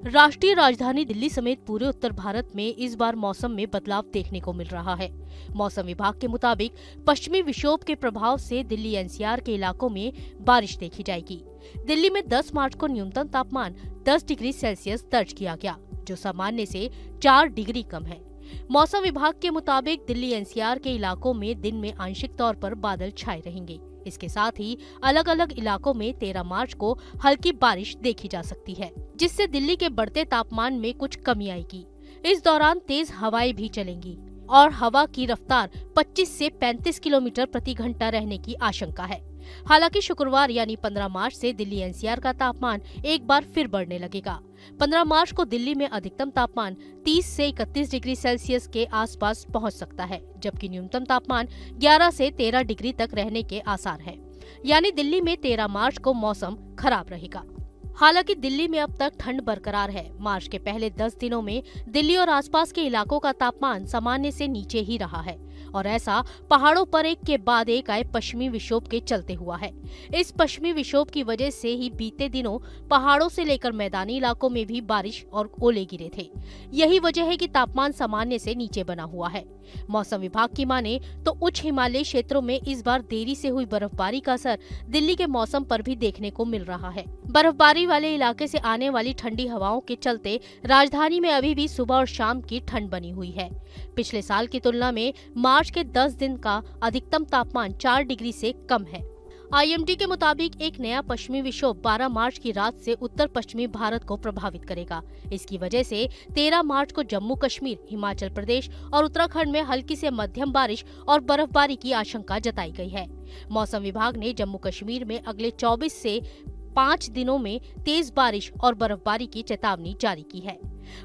राष्ट्रीय राजधानी दिल्ली समेत पूरे उत्तर भारत में इस बार मौसम में बदलाव देखने को मिल रहा है। मौसम विभाग के मुताबिक पश्चिमी विक्षोभ के प्रभाव से दिल्ली एनसीआर के इलाकों में बारिश देखी जाएगी। दिल्ली में 10 मार्च को न्यूनतम तापमान 10 डिग्री सेल्सियस दर्ज किया गया, जो सामान्य से 4 डिग्री कम है। मौसम विभाग के मुताबिक दिल्ली एनसीआर के इलाकों में दिन में आंशिक तौर पर बादल छाए रहेंगे। इसके साथ ही अलग अलग इलाकों में 13 मार्च को हल्की बारिश देखी जा सकती है, जिससे दिल्ली के बढ़ते तापमान में कुछ कमी आएगी। इस दौरान तेज हवाएं भी चलेंगी और हवा की रफ्तार 25 से 35 किलोमीटर प्रति घंटा रहने की आशंका है। हालांकि शुक्रवार यानी 15 मार्च से दिल्ली एनसीआर का तापमान एक बार फिर बढ़ने लगेगा। 15 मार्च को दिल्ली में अधिकतम तापमान 30 से 31 डिग्री सेल्सियस के आसपास पहुंच सकता है, जबकि न्यूनतम तापमान 11 से 13 डिग्री तक रहने के आसार हैं। यानी दिल्ली में 13 मार्च को मौसम खराब रहेगा। हालांकि दिल्ली में अब तक ठंड बरकरार है। मार्च के पहले 10 दिनों में दिल्ली और आसपास के इलाकों का तापमान सामान्य से नीचे ही रहा है और ऐसा पहाड़ों पर एक के बाद एक आए पश्चिमी विक्षोभ के चलते हुआ है। इस पश्चिमी विक्षोभ की वजह से ही बीते दिनों पहाड़ों से लेकर मैदानी इलाकों में भी बारिश और ओले गिरे थे। यही वजह है कि तापमान सामान्य से नीचे बना हुआ है। मौसम विभाग की माने तो उच्च हिमालयी क्षेत्रों में इस बार देरी से हुई बर्फबारी का असर दिल्ली के मौसम पर भी देखने को मिल रहा है। बर्फबारी वाले इलाके से आने वाली ठंडी हवाओं के चलते राजधानी में अभी भी सुबह और शाम की ठंड बनी हुई है। पिछले साल की तुलना में मार्च के 10 दिन का अधिकतम तापमान 4 डिग्री से कम है। आईएमडी के मुताबिक एक नया पश्चिमी विक्षोभ 12 मार्च की रात से उत्तर पश्चिमी भारत को प्रभावित करेगा। इसकी वजह से 13 मार्च को जम्मू कश्मीर, हिमाचल प्रदेश और उत्तराखंड में हल्की से मध्यम बारिश और बर्फबारी की आशंका जताई गई है। मौसम विभाग ने जम्मू कश्मीर में अगले 24 से 5 दिनों में तेज बारिश और बर्फबारी की चेतावनी जारी की है।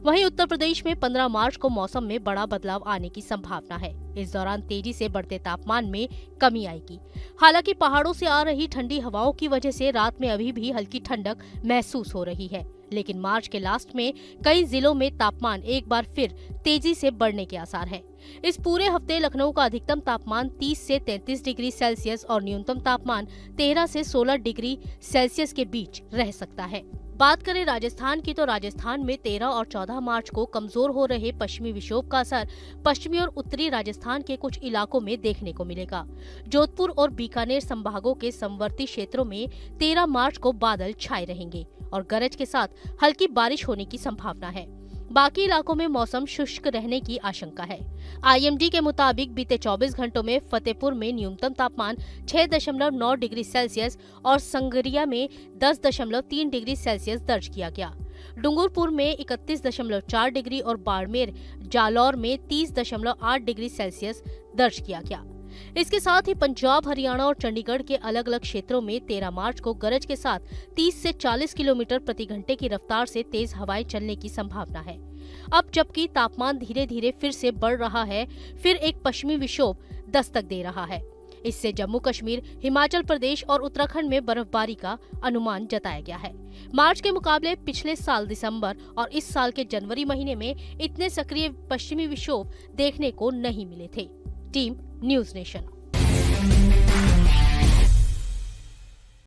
वहीं उत्तर प्रदेश में 15 मार्च को मौसम में बड़ा बदलाव आने की संभावना है। इस दौरान तेजी से बढ़ते तापमान में कमी आएगी। हालांकि पहाड़ों से आ रही ठंडी हवाओं की वजह से रात में अभी भी हल्की ठंडक महसूस हो रही है, लेकिन मार्च के लास्ट में कई जिलों में तापमान एक बार फिर तेजी से बढ़ने के आसार है। इस पूरे हफ्ते लखनऊ का अधिकतम तापमान 30 से 33 डिग्री सेल्सियस और न्यूनतम तापमान 13 से 16 डिग्री सेल्सियस के बीच रह सकता है। बात करें राजस्थान की तो राजस्थान में 13 और 14 मार्च को कमजोर हो रहे पश्चिमी विक्षोभ का असर पश्चिमी और उत्तरी राजस्थान के कुछ इलाकों में देखने को मिलेगा। जोधपुर और बीकानेर संभागों के समवर्ती क्षेत्रों में 13 मार्च को बादल छाए रहेंगे और गरज के साथ हल्की बारिश होने की संभावना है। बाकी इलाकों में मौसम शुष्क रहने की आशंका है। आईएमडी के मुताबिक बीते 24 घंटों में फतेहपुर में न्यूनतम तापमान 6.9 डिग्री सेल्सियस और संगरिया में 10.3 डिग्री सेल्सियस दर्ज किया गया। डूंगरपुर में 31.4 डिग्री और बाड़मेर जालौर में 30.8 डिग्री सेल्सियस दर्ज किया गया। इसके साथ ही पंजाब, हरियाणा और चंडीगढ़ के अलग अलग क्षेत्रों में 13 मार्च को गरज के साथ 30 से 40 किलोमीटर प्रति घंटे की रफ्तार से तेज हवाएं चलने की संभावना है। अब जबकि तापमान धीरे धीरे फिर से बढ़ रहा है, फिर एक पश्चिमी विक्षोभ दस्तक दे रहा है। इससे जम्मू कश्मीर, हिमाचल प्रदेश और उत्तराखंड में बर्फबारी का अनुमान जताया गया है। मार्च के मुकाबले पिछले साल दिसंबर और इस साल के जनवरी महीने में इतने सक्रिय पश्चिमी विक्षोभ देखने को नहीं मिले थे। Team news nation.